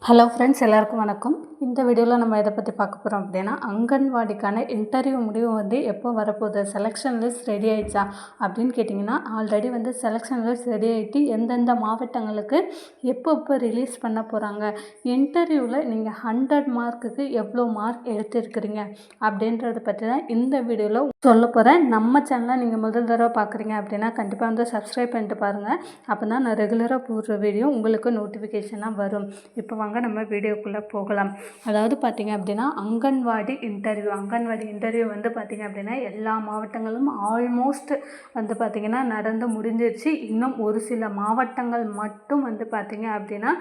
Hello friends, எல்லாருக்கும் வணக்கம். இந்த வீடியோவில் நம்ம எதை பற்றி பார்க்க போகிறோம் அப்படின்னா, அங்கன்வாடிக்கான இன்டர்வியூ முடிவு எப்போ வரப்போகுது, செலெக்ஷன் லிஸ்ட் ரெடி ஆகிடுச்சா அப்படின்னு கேட்டிங்கன்னா, ஆல்ரெடி செலெக்ஷன் லிஸ்ட் ரெடி ஆகிட்டு எந்தெந்த மாவட்டங்களுக்கு எப்போ ரிலீஸ் பண்ண போகிறாங்க, இன்டர்வியூவில் நீங்கள் 100 மார்க்குக்கு எவ்வளோ மார்க் எடுத்துருக்கிறீங்க அப்படின்றத பற்றி தான் இந்த வீடியோவில் சொல்ல போகிறேன். நம்ம சேனலை நீங்கள் முதல் தடவை பார்க்குறீங்க அப்படின்னா கண்டிப்பாக சப்ஸ்கிரைப் பண்ணிட்டு பாருங்கள். அப்போ தான் நான் ரெகுலராக போடுற வீடியோ உங்களுக்கு நோட்டிஃபிகேஷனாக வரும். இப்போ வாங்க நம்ம வீடியோக்குள்ளே போகலாம். அதாவது பார்த்திங்க அப்படின்னா, அங்கன்வாடி இன்டர்வியூ பார்த்திங்க அப்படின்னா எல்லா மாவட்டங்களும் ஆல்மோஸ்ட் பார்த்திங்கன்னா நடந்து முடிஞ்சிருச்சு. இன்னும் ஒரு சில மாவட்டங்கள் மட்டும் பார்த்திங்க அப்படின்னா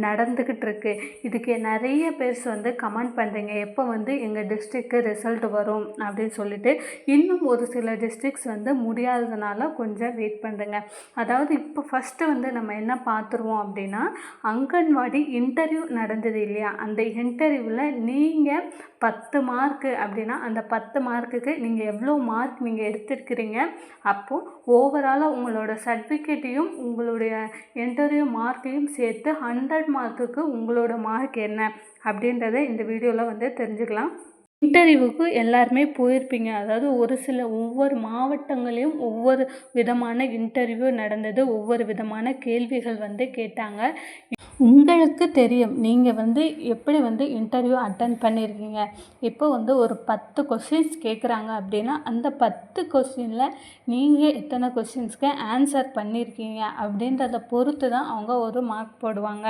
நடந்துக்கிட்டு இருக்கு. இதுக்கு நிறைய பேர்ஸ் கமெண்ட் பண்ணுறீங்க, எப்போ எங்கள் டிஸ்ட்ரிக்க்கு ரிசல்ட் வரும் அப்படின்னு சொல்லிட்டு. இன்னும் ஒரு சில டிஸ்ட்ரிக்ஸ் முடியாததுனால கொஞ்சம் வெயிட் பண்ணுறேங்க. அதாவது இப்போ ஃபஸ்ட்டு நம்ம என்ன பார்த்துருவோம் அப்படின்னா, அங்கன்வாடி இன்டர்வியூ நடந்தது இல்லையா, அந்த இன்டர்வியூவில் நீங்கள் 10 மார்க்கு அப்படின்னா அந்த 10 மார்க்குக்கு நீங்கள் எவ்வளோ மார்க் நீங்கள் எடுத்துருக்கிறீங்க, அப்போது ஓவராலாக உங்களோட சர்டிஃபிகேட்டையும் உங்களுடைய இன்டர்வியூ மார்க்கையும் சேர்த்து 100 மார்க்குக்கு உங்களோட மார்க் என்ன அப்படின்றத இந்த வீடியோவில் தெரிஞ்சுக்கலாம். இன்டர்வியூவுக்கு எல்லாருமே போயிருப்பீங்க. அதாவது ஒவ்வொரு மாவட்டங்களையும் ஒவ்வொரு விதமான இன்டர்வியூ நடந்தது, ஒவ்வொரு விதமான கேள்விகள் கேட்டாங்க. உங்களுக்கு தெரியும் நீங்கள் எப்படி இன்டர்வியூ அட்டன் பண்ணியிருக்கீங்க. இப்போ ஒரு 10 கொஸ்டின்ஸ் கேட்குறாங்க அப்படின்னா அந்த 10 கொஸ்டினில் நீங்கள் எத்தனை கொஸ்டின்ஸ்க்கு ஆன்சர் பண்ணியிருக்கீங்க அப்படின்றத பொறுத்து தான் அவங்க ஒரு மார்க் போடுவாங்க.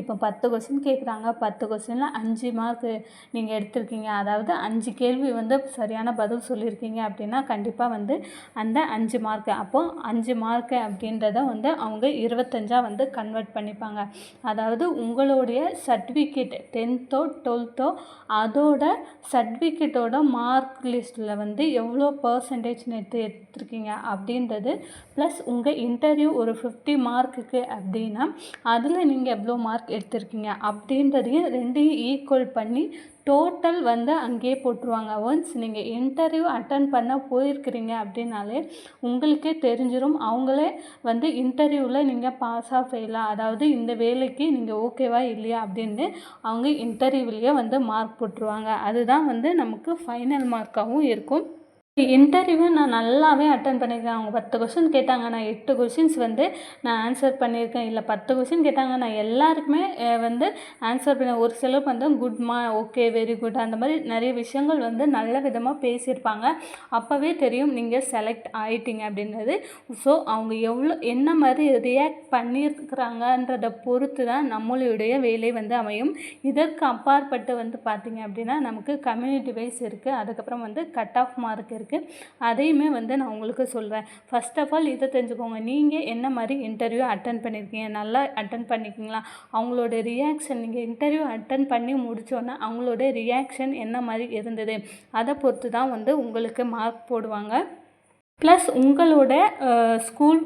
இப்போ 10 கொஸ்டின் கேட்குறாங்க, 10 கொஸ்டினில் 5 மார்க்கு நீங்கள் எடுத்திருக்கீங்க, அதாவது 5 கேள்வி சரியான பதில் சொல்லியிருக்கீங்க அப்படின்னா கண்டிப்பாக அந்த 5 மார்க்கு, அப்போது 5 மார்க்கு அப்படின்றத அவங்க 25 கன்வெர்ட் பண்ணிப்பாங்க. அதாவது உங்களுடைய சர்டிஃபிகேட் 10th 12th அதோட சர்டிஃபிகேட்டோட மார்க் லிஸ்ட்டில் எவ்வளோ பர்சன்டேஜ் எடுத்துருக்கீங்க அப்படின்றது, ப்ளஸ் உங்கள் இன்டர்வியூ ஒரு 50 மார்க்குக்கு அப்படின்னா அதில் நீங்கள் எவ்வளோ மார்க் எடுத்திருக்கீங்க அப்படின்றதையும் ரெண்டையும் ஈக்குவல் பண்ணி டோட்டல் அங்கேயே போட்டுருவாங்க. ஒன்ஸ் நீங்கள் இன்டர்வியூ அட்டன் பண்ண போயிருக்கிறீங்க அப்படின்னாலே உங்களுக்கே தெரிஞ்சிடும், அவங்களே இன்டர்வியூவில் நீங்கள் பாஸாக ஃபெயிலாக, அதாவது இந்த வேலைக்கு நீங்கள் ஓகேவா இல்லையா அப்படின்னு அவங்க இன்டர்வியூவிலேயே மார்க் போட்டுருவாங்க. அதுதான் நமக்கு ஃபைனல் மார்க்காகவும் இருக்கும். இன்டர்வியூ நான் நல்லாவே அட்டன் பண்ணியிருக்கேன். அவங்க 10 கொஸ்டின் கேட்டாங்க, நான் 8 கொஸ்டின்ஸ் நான் ஆன்சர் பண்ணியிருக்கேன். இல்லை 10 கொஸ்டின் கேட்டாங்க, நான் எல்லாருக்குமே ஆன்சர் பண்ணேன். ஒரு சிலர் குட்மா ஓகே வெரி குட் அந்த மாதிரி நிறைய விஷயங்கள் நல்ல விதமாக பேசியிருப்பாங்க. அப்போவே தெரியும் நீங்கள் செலக்ட் ஆகிட்டீங்க அப்படின்றது. ஸோ அவங்க என்ன மாதிரி ரியாக்ட் பண்ணியிருக்கிறாங்கன்றதை பொறுத்து தான் நம்மளுடைய வேலை அமையும். இதற்கு அப்பாற்பட்டு பார்த்திங்க அப்படின்னா நமக்கு கம்யூனிட்டி வைஸ் இருக்குது, அதுக்கப்புறம் கட் ஆஃப் மார்க் இருக்குது. அதையுமே நான் உங்களுக்கு சொல்கிறேன். ஃபர்ஸ்ட் ஆஃப் ஆல் இதை தெரிஞ்சுக்கோங்க, நீங்கள் என்ன மாதிரி இன்டர்வியூ அட்டன் பண்ணியிருக்கீங்க, நல்லா அட்டன் பண்ணியிருக்கீங்களா, அவங்களோட ரியாக்ஷன், நீங்கள் இன்டர்வியூ அட்டன் பண்ணி முடித்தோன்னே அவங்களோட ரியாக்ஷன் என்ன மாதிரி இருந்தது, அதை பொறுத்து தான் உங்களுக்கு மார்க் போடுவாங்க. ப்ளஸ் உங்களோட ஸ்கூல்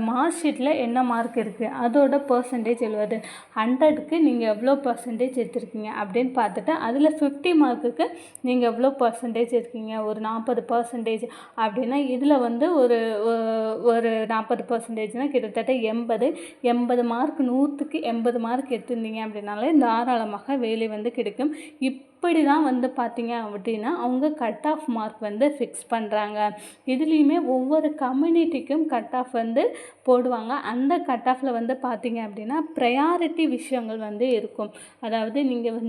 மார்க் ஷீட்டில் என்ன மார்க் இருக்குது அதோட பர்சன்டேஜ் எழுவது. 100க்கு நீங்கள் எவ்வளோ பர்சன்டேஜ் எடுத்திருக்கீங்க அப்படின்னு பார்த்துட்டு அதில் 50 மார்க்குக்கு நீங்கள் எவ்வளோ பர்சன்டேஜ் இருக்கீங்க, ஒரு 40% அப்படின்னா இதில் ஒரு 40%னால் கிட்டத்தட்ட 80 மார்க், 100க்கு 80 மார்க் எடுத்திருந்தீங்க அப்படின்னாலே தாராளமாக வேலை கிடைக்கும். இப்படி தான் பார்த்திங்க அப்படின்னா அவங்க கட் ஆஃப் மார்க் ஃபிக்ஸ் பண்ணுறாங்க. இதுலேயுமே ஒவ்வொரு கம்யூனிட்டிக்கும் கட் ஆஃப் போடுவாங்க. அந்த கட் ஆஃபில் பார்த்திங்க அப்படின்னா ப்ரையாரிட்டி விஷயங்கள் இருக்கும். அதாவது நீங்கள்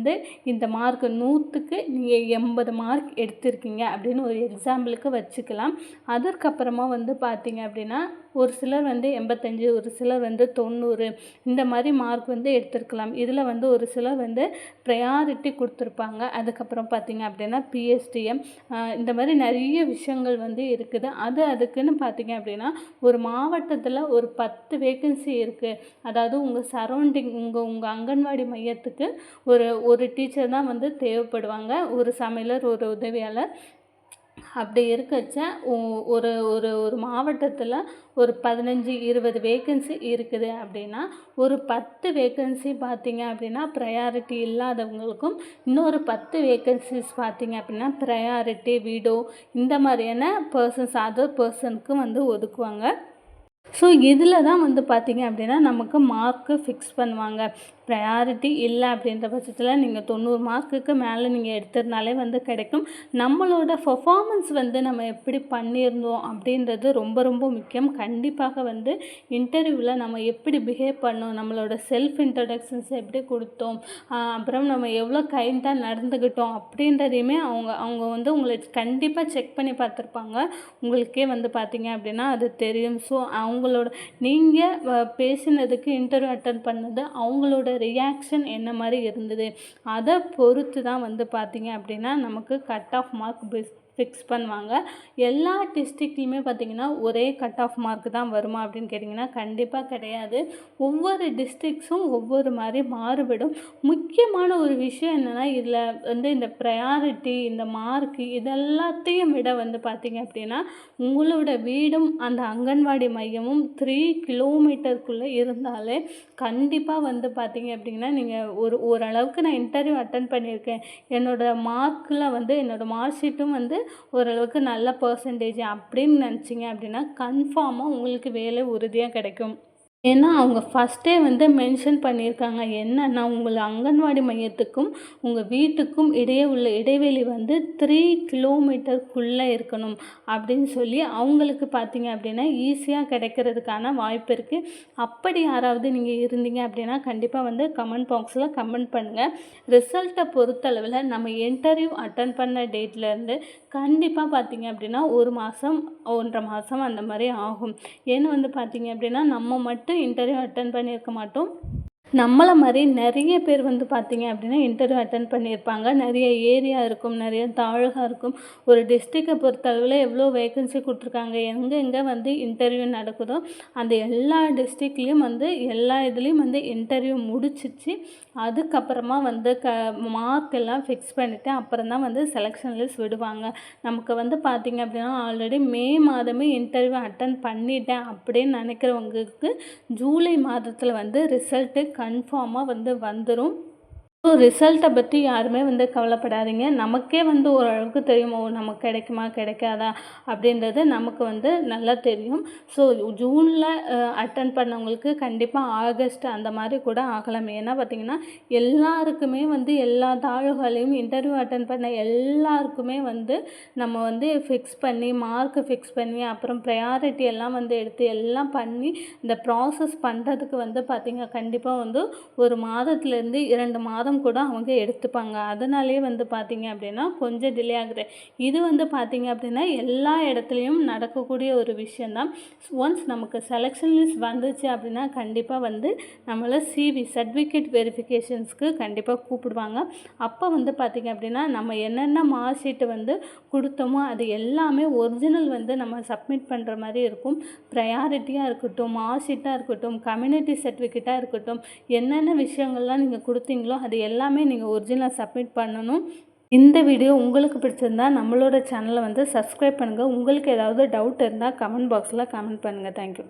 இந்த மார்க் 100க்கு நீங்கள் 80 மார்க் எடுத்திருக்கீங்க அப்படின்னு ஒரு எக்ஸாம்பிளுக்கு வச்சுக்கலாம். அதற்கப்புறமா பார்த்திங்க அப்படின்னா ஒரு சிலர் 85, ஒரு சிலர் 90 இந்த மாதிரி மார்க் எடுத்திருக்கலாம். இதில் ஒரு சிலர் ப்ரையாரிட்டி கொடுத்துருப்பாங்க. அதுக்கப்புறம் பார்த்திங்க அப்படின்னா பிஎஸ்டிஎம் இந்த மாதிரி நிறைய விஷயங்கள் இருக்குது. அதுக்குன்னு பார்த்திங்க அப்படின்னா ஒரு மாவட்டத்தில் ஒரு 10 வேக்கன்சி இருக்குது. அதாவது உங்கள் சரௌண்டிங் உங்கள் அங்கன்வாடி மையத்துக்கு ஒரு டீச்சர் தான் தேவைப்படுவாங்க, ஒரு சமையலர், ஒரு உதவியாளர். அப்படி இருக்கச்ச ஒரு ஒரு மாவட்டத்தில் ஒரு 15-20 வேக்கன்சி இருக்குது அப்படின்னா ஒரு 10 வேக்கன்சி பார்த்திங்க அப்படின்னா ப்ரையாரிட்டி இல்லாதவங்களுக்கும், இன்னொரு 10 வேக்கன்சிஸ் பார்த்திங்க அப்படின்னா ப்ரையாரிட்டி விடோ இந்த மாதிரியான பர்சன்ஸ் அதர் பர்சனுக்கும் ஒதுக்குவாங்க. ஸோ இதில் தான் பார்த்திங்க அப்படின்னா நமக்கு மார்க்கு ஃபிக்ஸ் பண்ணுவாங்க. ப்ரையாரிட்டி இல்லை அப்படின்ற பட்சத்தில் நீங்கள் 90 மார்க்குக்கு மேலே நீங்கள் எடுத்திருந்தாலே வந்து கிடைக்கும். நம்மளோட பெர்ஃபார்மன்ஸ் வந்து நம்ம எப்படி பண்ணியிருந்தோம் அப்படின்றது ரொம்ப ரொம்ப முக்கியம். கண்டிப்பாக வந்து இன்டர்வியூவில் நம்ம எப்படி பிஹேவ் பண்ணோம், நம்மளோட செல்ஃப் இன்ட்ரடக்ஷன்ஸ் எப்படி கொடுத்தோம், அப்புறம் நம்ம எவ்வளோ கைண்டாக நடந்துக்கிட்டோம் அப்படின்றதையுமே அவங்க வந்து உங்களை கண்டிப்பாக செக் பண்ணி பார்த்துருப்பாங்க. உங்களுக்கே வந்து பார்த்தீங்க அப்படின்னா அது தெரியும். ஸோ அவங்களோட நீங்கள் பேசினதுக்கு இன்டர்வியூ அட்டன் பண்ணது அவங்களோட ரியாக்ஷன் என்ன மாதிரி இருந்தது, அதை பொறுத்து தான் வந்து பார்த்தீங்க அப்படின்னா நமக்கு கட் ஆஃப் மார்க் ஃபிக்ஸ் பண்ணுவாங்க. எல்லா டிஸ்ட்ரிக்ட்லையுமே பார்த்திங்கன்னா ஒரே கட் ஆஃப் மார்க் தான் வருமா அப்படின்னு கேட்டிங்கன்னா கண்டிப்பாக கிடையாது. ஒவ்வொரு டிஸ்ட்ரிக்ஸும் ஒவ்வொரு மாதிரி மாறுபடும். முக்கியமான ஒரு விஷயம் என்னென்னா, இதில் வந்து இந்த ப்ரையாரிட்டி, இந்த மார்க்கு இதெல்லாத்தையும் விட வந்து பார்த்திங்க அப்படின்னா உங்களோட வீடும் அந்த அங்கன்வாடி மையமும் 3 கிலோமீட்டருக்குள்ளே இருந்தாலே கண்டிப்பாக வந்து பார்த்திங்க அப்படின்னா நீங்கள் ஓரளவுக்கு நான் இன்டர்வியூ அட்டன் பண்ணியிருக்கேன், என்னோடய மார்க்கில் வந்து என்னோடய மார்க் ஷீட்டும் வந்து ஓரளவுக்கு நல்ல பர்சன்டேஜ் அப்படின்னு நினச்சிங்க அப்படின்னா கன்ஃபார்மாக உங்களுக்கு வேலை உறுதியாக கிடைக்கும். ஏன்னா அவங்க ஃபஸ்ட்டே வந்து மென்ஷன் பண்ணியிருக்காங்க என்னென்னா, உங்கள் அங்கன்வாடி மையத்துக்கும் உங்கள் வீட்டுக்கும் இடையே உள்ள இடைவெளி வந்து 3 கிலோமீட்டருக்குள்ளே இருக்கணும் அப்படின்னு சொல்லி அவங்களுக்கு பார்த்தீங்க அப்படின்னா ஈஸியாக கிடைக்கிறதுக்கான வாய்ப்பு இருக்குது. அப்படி யாராவது நீங்கள் இருந்தீங்க அப்படின்னா கண்டிப்பாக வந்து கமெண்ட் பாக்ஸில் கமெண்ட் பண்ணுங்கள். ரிசல்ட்டை பொறுத்தளவில் நம்ம இன்டர்வியூ அட்டன் பண்ண டேட்லேருந்து கண்டிப்பாக பார்த்தீங்க அப்படின்னா 1 மாதம் 1.5 மாதம் அந்த மாதிரி ஆகும். ஏன்னு வந்து பார்த்தீங்க அப்படின்னா நம்ம மட்டும் இன்டர்வியூ அட்டன் பண்ணியிருக்க மாட்டோம். நம்மளை மாதிரி நிறைய பேர் வந்து பார்த்திங்க அப்படின்னா இன்டர்வியூ அட்டன் பண்ணியிருப்பாங்க. நிறைய ஏரியா இருக்கும், நிறைய தாலுகா இருக்கும். ஒரு டிஸ்ட்ரிக்டை பொறுத்தளவில் எவ்வளோ வேக்கன்சி கொடுத்துருக்காங்க, எங்கே வந்து இன்டர்வியூ நடக்குதோ அந்த எல்லா டிஸ்ட்ரிக்ட்லேயும் வந்து எல்லா இதுலேயும் வந்து இன்டர்வியூ முடிச்சிச்சு. அதுக்கப்புறமா வந்து மார்க் எல்லாம் ஃபிக்ஸ் பண்ணிவிட்டு அப்புறம் தான் வந்து செலெக்ஷன் லிஸ்ட் விடுவாங்க. நமக்கு வந்து பார்த்திங்க அப்படின்னா ஆல்ரெடி மே மாதமே இன்டர்வியூ அட்டன் பண்ணிட்டேன் அப்படின்னு நினைக்கிறவங்களுக்கு ஜூலை மாதத்தில் வந்து ரிசல்ட்டு கன்ஃபார்மாக வந்து வந்துடும். ஸோ ரிசல்ட்டை பற்றி யாருமே வந்து கவலைப்படாதீங்க. நமக்கே வந்து ஓரளவுக்கு தெரியும், நமக்கு கிடைக்குமா கிடைக்காதா அப்படின்றது நமக்கு வந்து நல்லா தெரியும். ஸோ ஜூனில் அட்டன் பண்ணவங்களுக்கு கண்டிப்பாக ஆகஸ்ட் அந்த மாதிரி கூட ஆகலாம். ஏன்னா பார்த்திங்கன்னா எல்லாருக்குமே வந்து எல்லா தாலுகாலையும் இன்டர்வியூ அட்டன் பண்ண எல்லாருக்குமே வந்து நம்ம வந்து ஃபிக்ஸ் பண்ணி மார்க்கு ஃபிக்ஸ் பண்ணி அப்புறம் ப்ரையாரிட்டி எல்லாம் வந்து எடுத்து எல்லாம் பண்ணி இந்த ப்ராசஸ் பண்ணுறதுக்கு வந்து பார்த்திங்க கண்டிப்பாக வந்து 1 மாதத்துலேருந்து 2 மாதம் கூட அவங்க எடுத்துப்பாங்க. அதனாலேயே வந்து பார்த்திங்க அப்படின்னா கொஞ்சம் டிலே ஆகுது. இது வந்து பார்த்திங்க அப்படின்னா எல்லா இடத்துலையும் நடக்கக்கூடிய ஒரு விஷயந்தான். ஒன்ஸ் நமக்கு செலெக்ஷன் லிஸ்ட் வந்துச்சு அப்படின்னா கண்டிப்பாக வந்து நம்மளை சிவி சர்டிஃபிகேட் வெரிஃபிகேஷன்ஸ்க்கு கண்டிப்பாக கூப்பிடுவாங்க. அப்போ வந்து பார்த்திங்க அப்படின்னா நம்ம என்னென்ன மார்க் ஷீட்டு வந்து கொடுத்தோமோ அது எல்லாமே ஒரிஜினல் வந்து நம்ம சப்மிட் பண்ணுற மாதிரி இருக்கும். ப்ரையாரிட்டியாக இருக்கட்டும், மார்க் ஷீட்டாக இருக்கட்டும், கம்யூனிட்டி சர்டிஃபிகேட்டாக இருக்கட்டும், என்னென்ன விஷயங்கள்லாம் நீங்கள் கொடுத்தீங்களோ அது எல்லாமே நீங்கள் ஒரிஜினலாக சப்மிட் பண்ணணும். இந்த வீடியோ உங்களுக்கு பிடிச்சிருந்தா நம்மளோட சேனலை வந்து சப்ஸ்கிரைப் பண்ணுங்கள். உங்களுக்கு ஏதாவது டவுட் இருந்தால் கமெண்ட் பாக்ஸில் கமெண்ட் பண்ணுங்கள். தேங்க்யூ.